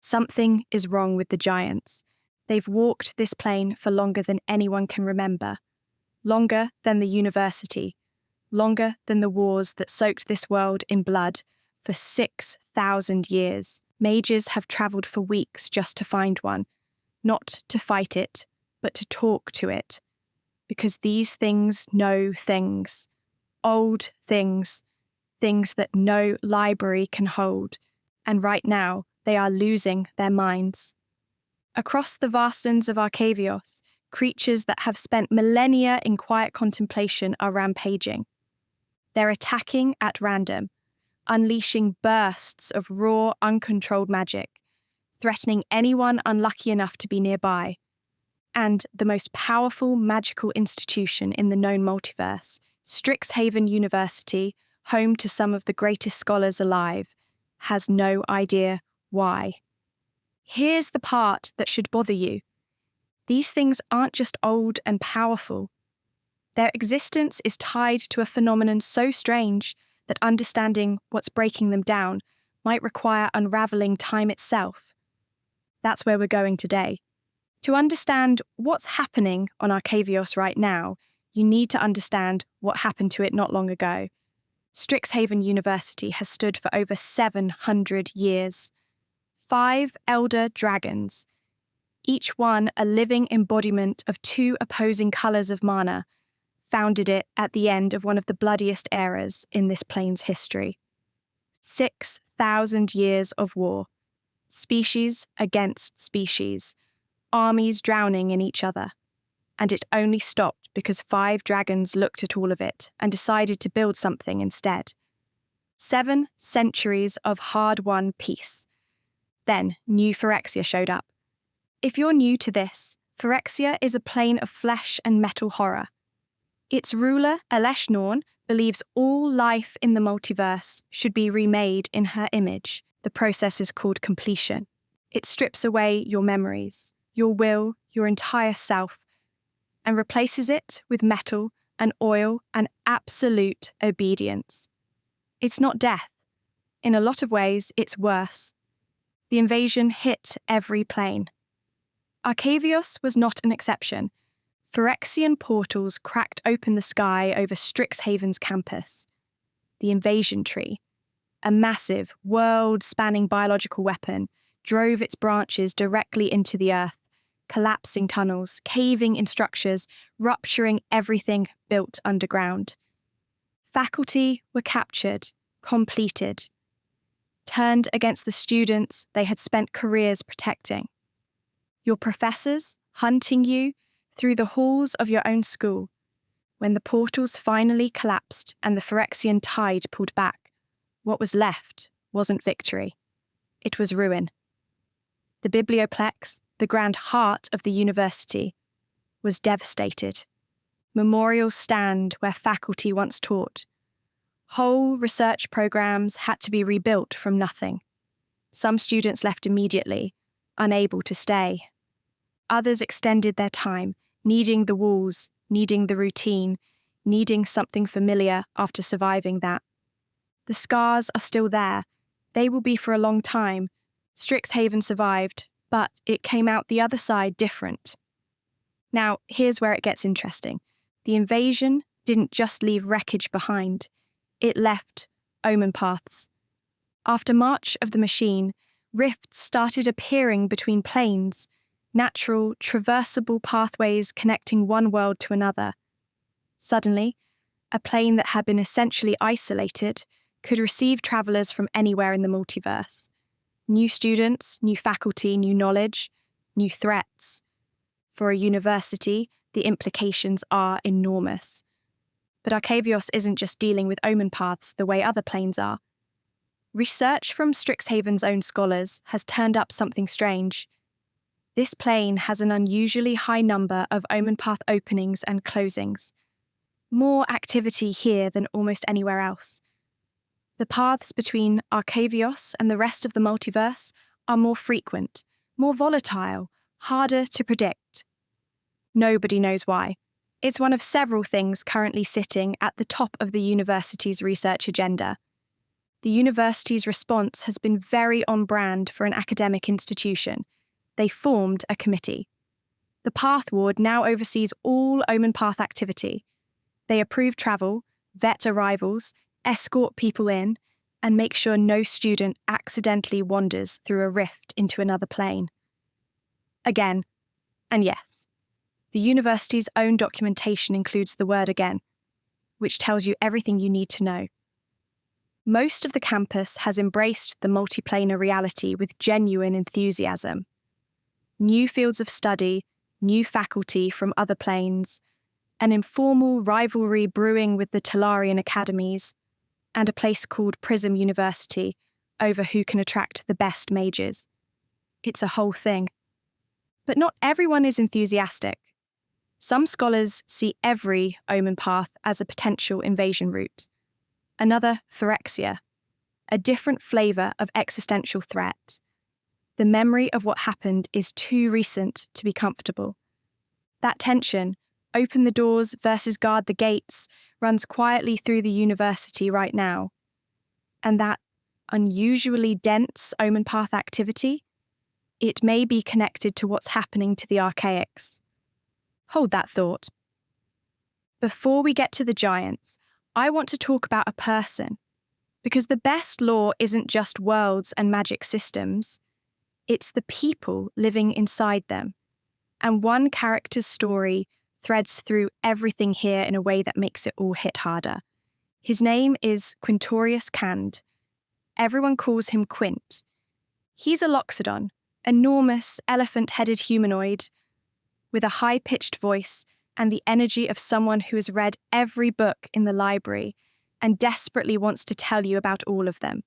Something is wrong with the giants. They've walked this plane for longer than anyone can remember. Longer than the university. Longer than the wars that soaked this world in blood for 6,000 years. Mages have travelled for weeks just to find one. Not to fight it, but to talk to it. Because these things know things. Old things. Things that no library can hold. And right now, they are losing their minds. Across the vastlands of Arcavios, creatures that have spent millennia in quiet contemplation are rampaging. They're attacking at random, unleashing bursts of raw, uncontrolled magic, threatening anyone unlucky enough to be nearby. And the most powerful magical institution in the known multiverse, Strixhaven University, home to some of the greatest scholars alive, has no idea why. Here's the part that should bother you. These things aren't just old and powerful. Their existence is tied to a phenomenon so strange that understanding what's breaking them down might require unraveling time itself. That's where we're going today. To understand what's happening on Arcavios right now, you need to understand what happened to it not long ago. Strixhaven University has stood for over 700 years. 5 elder dragons, each one a living embodiment of 2 opposing colours of mana, founded it at the end of one of the bloodiest eras in this plane's history. 6,000 years of war. Species against species. Armies drowning in each other. And it only stopped because 5 dragons looked at all of it and decided to build something instead. 7 centuries of hard-won peace. Then, new Phyrexia showed up. If you're new to this, Phyrexia is a plane of flesh and metal horror. Its ruler, Norn, believes all life in the multiverse should be remade in her image. The process is called completion. It strips away your memories, your will, your entire self, and replaces it with metal and oil and absolute obedience. It's not death. In a lot of ways, it's worse. The invasion hit every plane. Arcavios was not an exception. Phyrexian portals cracked open the sky over Strixhaven's campus. The invasion tree, a massive, world-spanning biological weapon, drove its branches directly into the earth, collapsing tunnels, caving in structures, rupturing everything built underground. Faculty were captured, completed, turned against the students they had spent careers protecting. Your professors hunting you through the halls of your own school. When the portals finally collapsed and the Phyrexian tide pulled back, what was left wasn't victory. It was ruin. The Biblioplex, the grand heart of the university, was devastated. Memorials stand where faculty once taught. Whole research programs had to be rebuilt from nothing. Some students left immediately, unable to stay. Others extended their time, needing the walls, needing the routine, needing something familiar after surviving that. The scars are still there. They will be for a long time. Strixhaven survived, but it came out the other side different. Now, here's where it gets interesting. The invasion didn't just leave wreckage behind. It left Omenpaths. After March of the Machine, rifts started appearing between planes, natural, traversable pathways connecting one world to another. Suddenly, a plane that had been essentially isolated could receive travellers from anywhere in the multiverse. New students, new faculty, new knowledge, new threats. For a university, the implications are enormous. But Arcavios isn't just dealing with Omenpaths the way other planes are. Research from Strixhaven's own scholars has turned up something strange. This plane has an unusually high number of Omenpath openings and closings. More activity here than almost anywhere else. The paths between Arcavios and the rest of the multiverse are more frequent, more volatile, harder to predict. Nobody knows why. It's one of several things currently sitting at the top of the university's research agenda. The university's response has been very on brand for an academic institution. They formed a committee. The Path Ward now oversees all Omenpath activity. They approve travel, vet arrivals, escort people in, and make sure no student accidentally wanders through a rift into another plane. Again, and yes, the university's own documentation includes the word again, which tells you everything you need to know. Most of the campus has embraced the multiplanar reality with genuine enthusiasm. New fields of study, new faculty from other planes, an informal rivalry brewing with the Talarian academies, and a place called Prism University over who can attract the best mages. It's a whole thing. But not everyone is enthusiastic. Some scholars see every Omenpath as a potential invasion route. Another, Phyrexia, a different flavour of existential threat. The memory of what happened is too recent to be comfortable. That tension, open the doors versus guard the gates, runs quietly through the university right now. And that unusually dense Omenpath activity, it may be connected to what's happening to the Archaics. Hold that thought. Before we get to the giants, I want to talk about a person, because the best lore isn't just worlds and magic systems, it's the people living inside them. And one character's story threads through everything here in a way that makes it all hit harder. His name is Quintorius Kand. Everyone calls him Quint. He's a Loxodon, enormous, elephant-headed humanoid with a high-pitched voice and the energy of someone who has read every book in the library and desperately wants to tell you about all of them.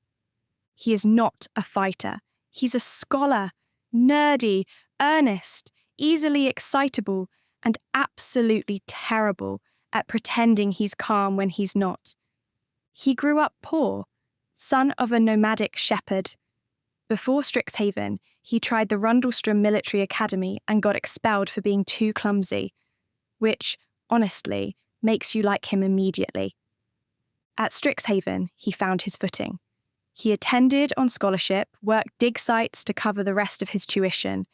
He is not a fighter. He's a scholar, nerdy, earnest, easily excitable, and absolutely terrible at pretending he's calm when he's not. He grew up poor, son of a nomadic shepherd. Before Strixhaven, he tried the Rundlestrom Military Academy and got expelled for being too clumsy, which, honestly, makes you like him immediately. At Strixhaven, he found his footing. He attended on scholarship, worked dig sites to cover the rest of his tuition,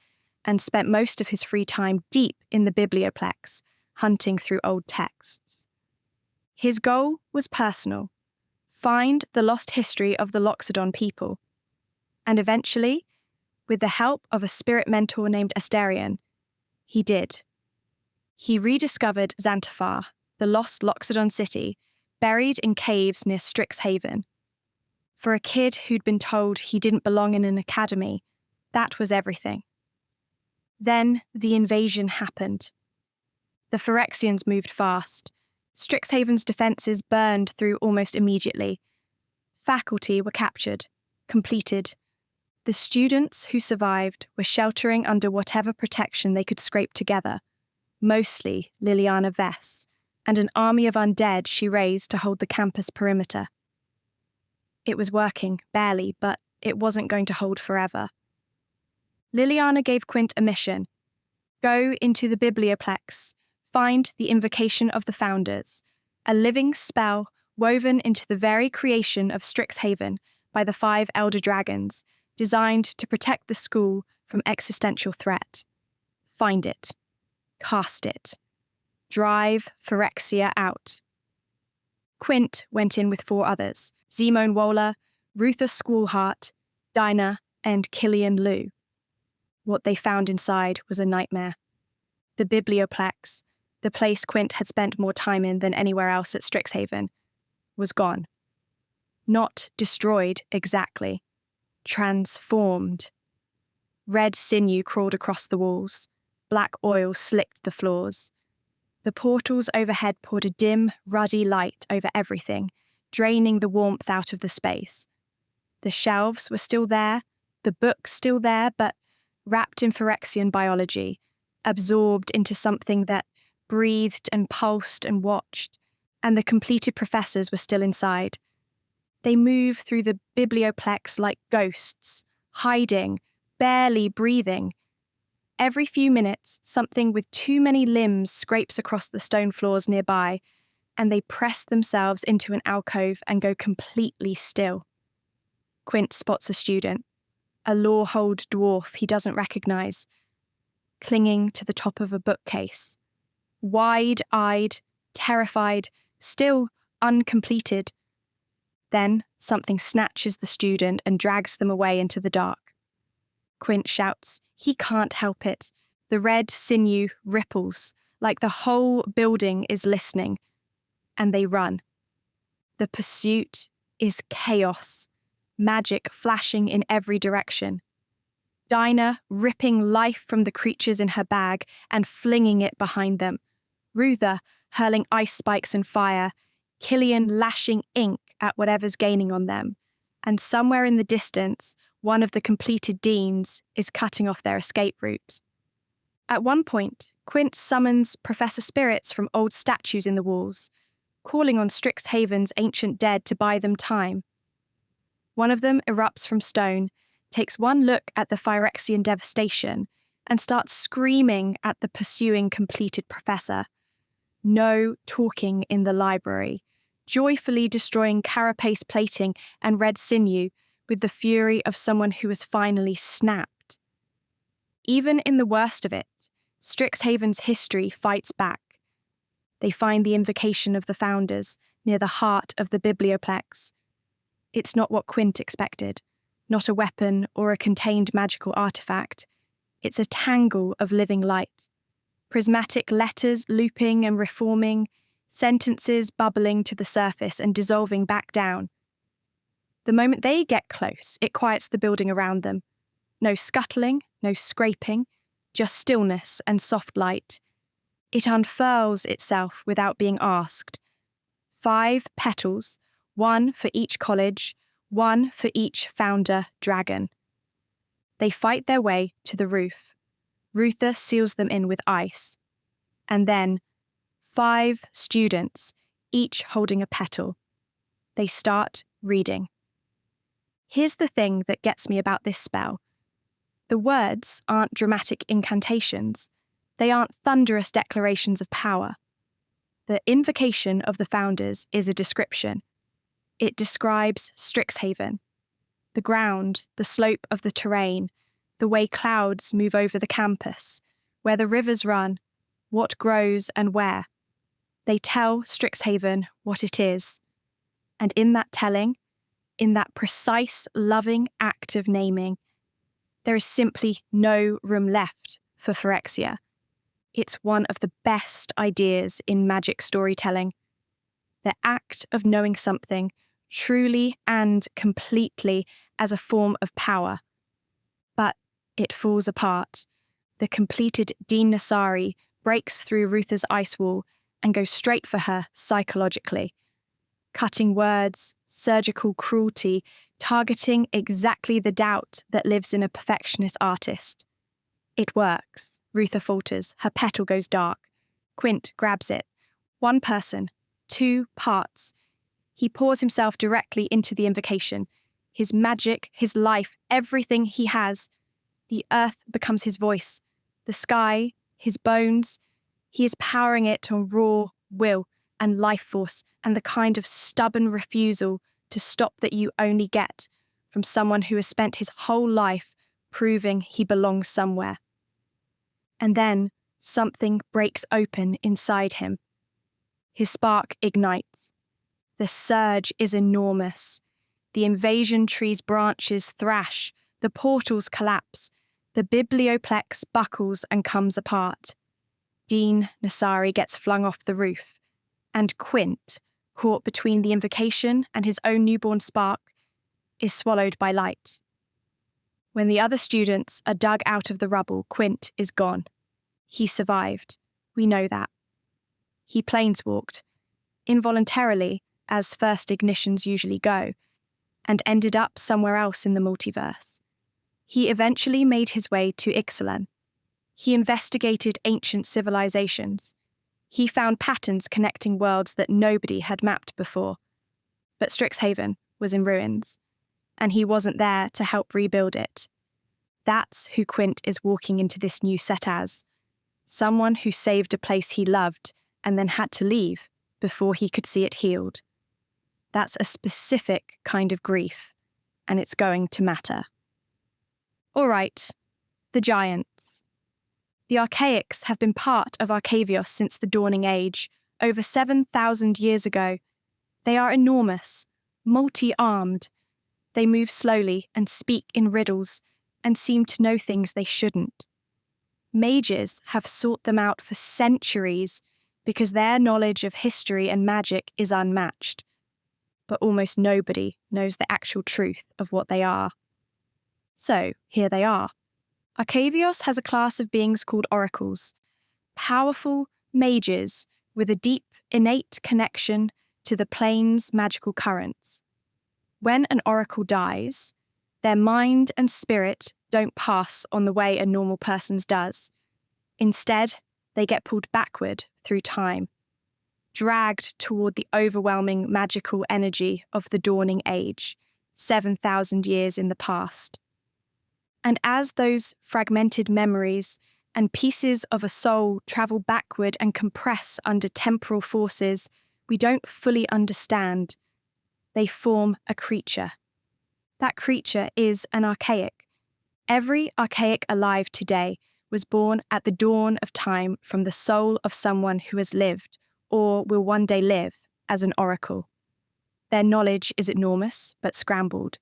and spent most of his free time deep in the Biblioplex, hunting through old texts. His goal was personal: find the lost history of the Loxodon people. And eventually, with the help of a spirit mentor named Asterion, he did. He rediscovered Xanthafar, the lost Loxodon city, buried in caves near Strixhaven. For a kid who'd been told he didn't belong in an academy, that was everything. Then the invasion happened. The Phyrexians moved fast. Strixhaven's defences burned through almost immediately. Faculty were captured, completed. The students who survived were sheltering under whatever protection they could scrape together, mostly Liliana Vess, and an army of undead she raised to hold the campus perimeter. It was working, barely, but it wasn't going to hold forever. Liliana gave Quint a mission: go into the Biblioplex, find the Invocation of the Founders, a living spell woven into the very creation of Strixhaven by the 5 Elder Dragons, designed to protect the school from existential threat. Find it. Cast it. Drive Phyrexia out. Quint went in with 4 others: Zemone Wola, Ruther Squallheart, Dinah, and Killian Liu. What they found inside was a nightmare. The Biblioplex, the place Quint had spent more time in than anywhere else at Strixhaven, was gone. Not destroyed exactly. Transformed. Red sinew crawled across the walls. Black oil slicked the floors. The portals overhead poured a dim, ruddy light over everything, draining the warmth out of the space. The shelves were still there, the books still there, but wrapped in Phyrexian biology, absorbed into something that breathed and pulsed and watched, and the completed professors were still inside. They moved through the Biblioplex like ghosts, hiding, barely breathing. Every few minutes, something with too many limbs scrapes across the stone floors nearby, and they press themselves into an alcove and go completely still. Quint spots a student, a Lawhold dwarf he doesn't recognize, clinging to the top of a bookcase, wide-eyed, terrified, still uncompleted. Then something snatches the student and drags them away into the dark. Quint shouts, he can't help it. The red sinew ripples, like the whole building is listening, and they run. The pursuit is chaos, magic flashing in every direction. Dinah ripping life from the creatures in her bag and flinging it behind them. Ruther hurling ice spikes and fire, Killian lashing ink at whatever's gaining on them, and somewhere in the distance, one of the completed deans is cutting off their escape route. At one point, Quint summons Professor Spirits from old statues in the walls, calling on Strixhaven's ancient dead to buy them time. One of them erupts from stone, takes one look at the Phyrexian devastation, and starts screaming at the pursuing completed professor. No talking in the library, joyfully destroying carapace plating and red sinew with the fury of someone who has finally snapped. Even in the worst of it, Strixhaven's history fights back. They find the Invocation of the Founders near the heart of the Biblioplex. It's not what Quint expected, not a weapon or a contained magical artifact. It's a tangle of living light. Prismatic letters looping and reforming, sentences bubbling to the surface and dissolving back down. The moment they get close, it quiets the building around them. No scuttling, no scraping, just stillness and soft light. It unfurls itself without being asked. 5 petals, one for each college, one for each founder dragon. They fight their way to the roof. Ruther seals them in with ice. And then 5 students, each holding a petal. They start reading. Here's the thing that gets me about this spell. The words aren't dramatic incantations. They aren't thunderous declarations of power. The Invocation of the Founders is a description. It describes Strixhaven. The ground, the slope of the terrain, the way clouds move over the campus, where the rivers run, what grows and where. They tell Strixhaven what it is. And in that telling, in that precise, loving act of naming, there is simply no room left for Phyrexia. It's one of the best ideas in magic storytelling. The act of knowing something truly and completely as a form of power. But it falls apart. The completed Dean Nasari breaks through Ruther's ice wall and goes straight for her psychologically. Cutting words, surgical cruelty, targeting exactly the doubt that lives in a perfectionist artist. It works. Ruther falters, her petal goes dark. Quint grabs it. One person, 2 parts. He pours himself directly into the Invocation. His magic, his life, everything he has. The earth becomes his voice. The sky, his bones. He is powering it on raw will and life force and the kind of stubborn refusal to stop that you only get from someone who has spent his whole life proving he belongs somewhere. And then something breaks open inside him. His spark ignites. The surge is enormous. The invasion tree's branches thrash, the portals collapse, the Biblioplex buckles and comes apart. Dean Nasari gets flung off the roof, and Quint, caught between the Invocation and his own newborn spark, is swallowed by light. When the other students are dug out of the rubble, Quint is gone. He survived. We know that. He planeswalked, involuntarily, as first ignitions usually go, and ended up somewhere else in the multiverse. He eventually made his way to Ixalan. He investigated ancient civilizations. He found patterns connecting worlds that nobody had mapped before. But Strixhaven was in ruins, and he wasn't there to help rebuild it. That's who Quint is walking into this new set as. Someone who saved a place he loved and then had to leave before he could see it healed. That's a specific kind of grief, and it's going to matter. All right, the giants. The Archaics have been part of Arcavios since the Dawning Age, over 7,000 years ago. They are enormous, multi-armed. They move slowly and speak in riddles and seem to know things they shouldn't. Mages have sought them out for centuries because their knowledge of history and magic is unmatched. But almost nobody knows the actual truth of what they are. So, here they are. Arcavios has a class of beings called oracles, powerful mages with a deep, innate connection to the plane's magical currents. When an oracle dies, their mind and spirit don't pass on the way a normal person's does. Instead, they get pulled backward through time, dragged toward the overwhelming magical energy of the Dawning Age, 7,000 years in the past. And as those fragmented memories and pieces of a soul travel backward and compress under temporal forces we don't fully understand, they form a creature. That creature is an archaic. Every archaic alive today was born at the dawn of time from the soul of someone who has lived, or will one day live, as an oracle. Their knowledge is enormous, but scrambled.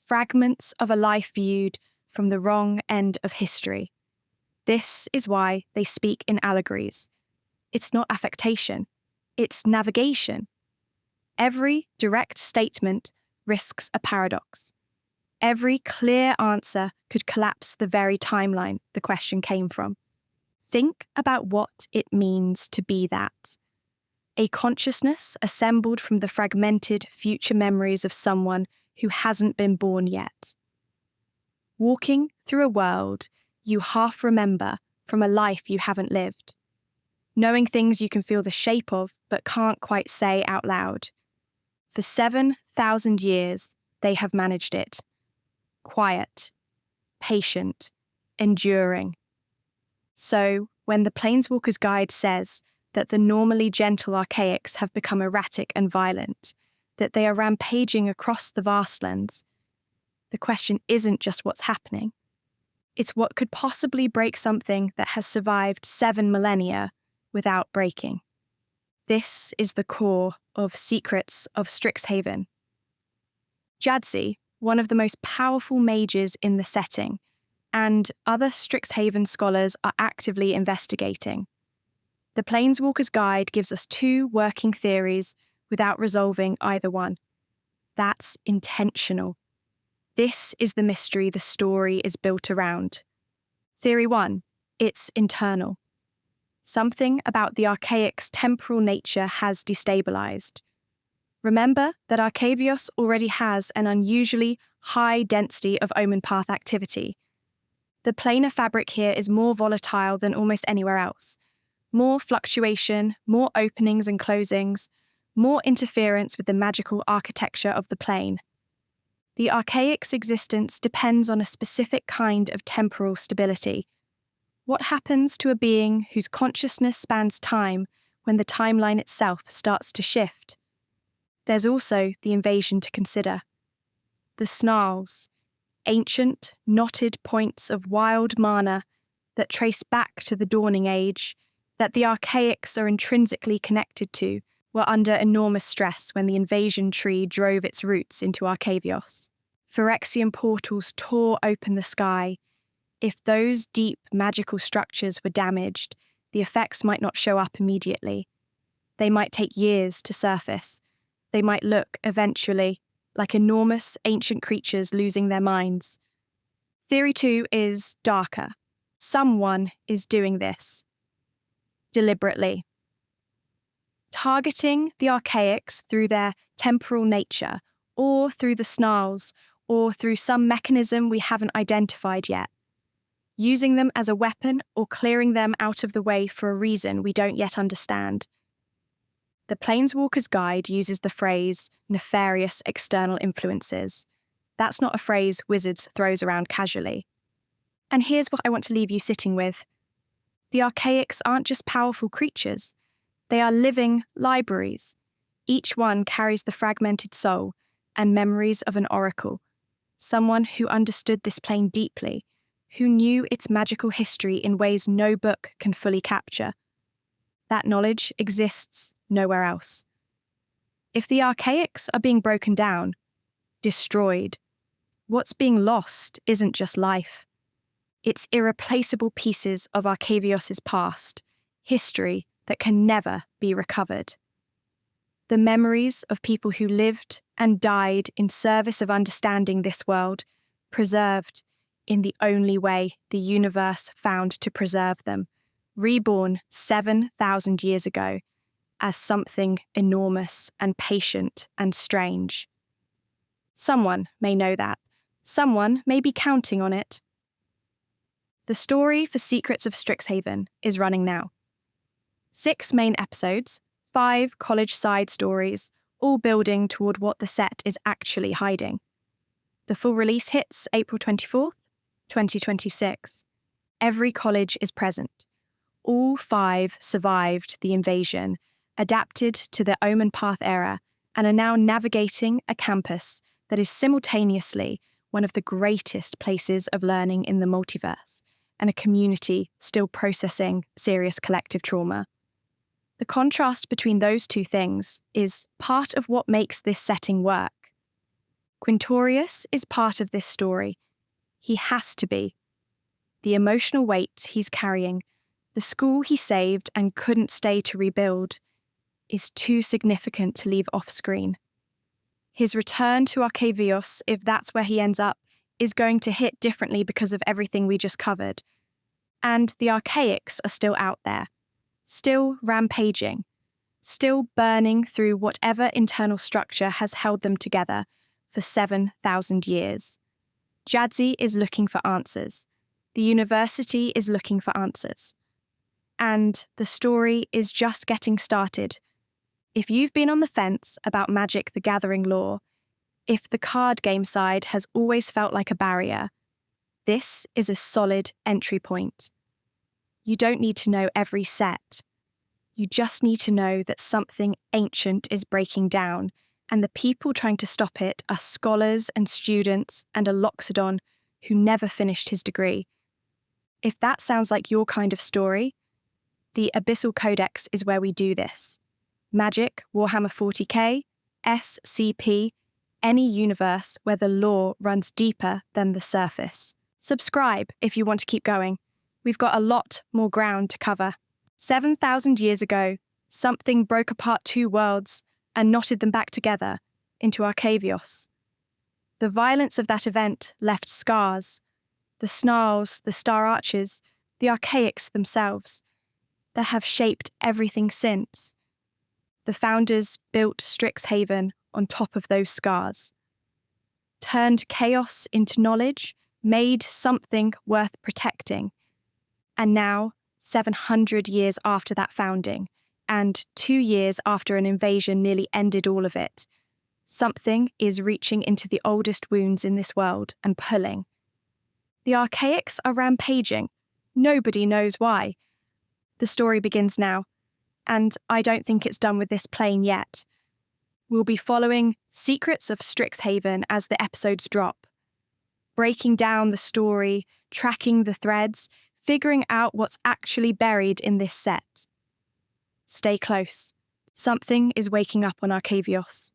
Fragments of a life viewed from the wrong end of history. This is why they speak in allegories. It's not affectation, it's navigation. Every direct statement risks a paradox. Every clear answer could collapse the very timeline the question came from. Think about what it means to be that. A consciousness assembled from the fragmented future memories of someone who hasn't been born yet. Walking through a world you half remember from a life you haven't lived. Knowing things you can feel the shape of but can't quite say out loud. For 7,000 years, they have managed it. Quiet, patient, enduring. So, when the Planeswalker's Guide says that the normally gentle Archaics have become erratic and violent, that they are rampaging across the vastlands, the question isn't just what's happening. It's what could possibly break something that has survived 7 millennia without breaking. This is the core of Secrets of Strixhaven. Jadzi, one of the most powerful mages in the setting, and other Strixhaven scholars are actively investigating. The Planeswalker's Guide gives us 2 working theories without resolving either one. That's intentional. This is the mystery the story is built around. Theory 1, it's internal. Something about the Archaic's temporal nature has destabilized. Remember that Arcavios already has an unusually high density of Omenpath activity. The planar fabric here is more volatile than almost anywhere else. More fluctuation, more openings and closings, more interference with the magical architecture of the plane. The Archaic's existence depends on a specific kind of temporal stability. What happens to a being whose consciousness spans time when the timeline itself starts to shift? There's also the invasion to consider. The snarls, ancient, knotted points of wild mana that trace back to the Dawning Age, that the Archaics are intrinsically connected to, were under enormous stress when the invasion tree drove its roots into Arcavios. Phyrexian portals tore open the sky. If those deep magical structures were damaged, the effects might not show up immediately. They might take years to surface. They might look, eventually, like enormous ancient creatures losing their minds. Theory 2 is darker. Someone is doing this. Deliberately. Targeting the Archaics through their temporal nature, or through the snarls, or through some mechanism we haven't identified yet. Using them as a weapon or clearing them out of the way for a reason we don't yet understand. The Planeswalker's Guide uses the phrase nefarious external influences. That's not a phrase wizards throws around casually. And here's what I want to leave you sitting with. The Archaics aren't just powerful creatures. They are living libraries. Each one carries the fragmented soul and memories of an oracle. someone who understood this plane deeply, who knew its magical history in ways no book can fully capture. That knowledge exists nowhere else. If the Archaics are being broken down, destroyed, what's being lost isn't just life. It's irreplaceable pieces of Arcavios' past, history that can never be recovered. The memories of people who lived and died in service of understanding this world, preserved in the only way the universe found to preserve them, reborn 7,000 years ago as something enormous and patient and strange. Someone may know that. Someone may be counting on it. The story for Secrets of Strixhaven is running now. 6 main episodes, 5 college side stories, all building toward what the set is actually hiding. The full release hits April 24th, 2026. Every college is present. All 5 survived the invasion, adapted to the Omenpath era, and are now navigating a campus that is simultaneously one of the greatest places of learning in the multiverse, and a community still processing serious collective trauma. The contrast between those two things is part of what makes this setting work. Quintorius is part of this story. He has to be. The emotional weight he's carrying, the school he saved and couldn't stay to rebuild, is too significant to leave off-screen. His return to Arcavios, if that's where he ends up, is going to hit differently because of everything we just covered. And the Archaics are still out there, still rampaging, still burning through whatever internal structure has held them together for 7,000 years. Jadzi is looking for answers. The university is looking for answers. And the story is just getting started. If you've been on the fence about Magic the Gathering lore, if the card game side has always felt like a barrier, this is a solid entry point. You don't need to know every set. You just need to know that something ancient is breaking down, and the people trying to stop it are scholars and students and a Loxodon who never finished his degree. If that sounds like your kind of story, the Abyssal Codex is where we do this. Magic, Warhammer 40k, SCP, any universe where the lore runs deeper than the surface. Subscribe if you want to keep going. We've got a lot more ground to cover. 7,000 years ago, something broke apart 2 worlds and knotted them back together into Arcavios. The violence of that event left scars. The snarls, the star archers, the Archaics themselves, that have shaped everything since. The founders built Strixhaven on top of those scars, turned chaos into knowledge, made something worth protecting. And now, 700 years after that founding, and 2 years after an invasion nearly ended all of it, something is reaching into the oldest wounds in this world and pulling. The Archaics are rampaging. Nobody knows why. The story begins now, and I don't think it's done with this plane yet. We'll be following Secrets of Strixhaven as the episodes drop, breaking down the story, tracking the threads, figuring out what's actually buried in this set. Stay close. Something is waking up on Arcavios.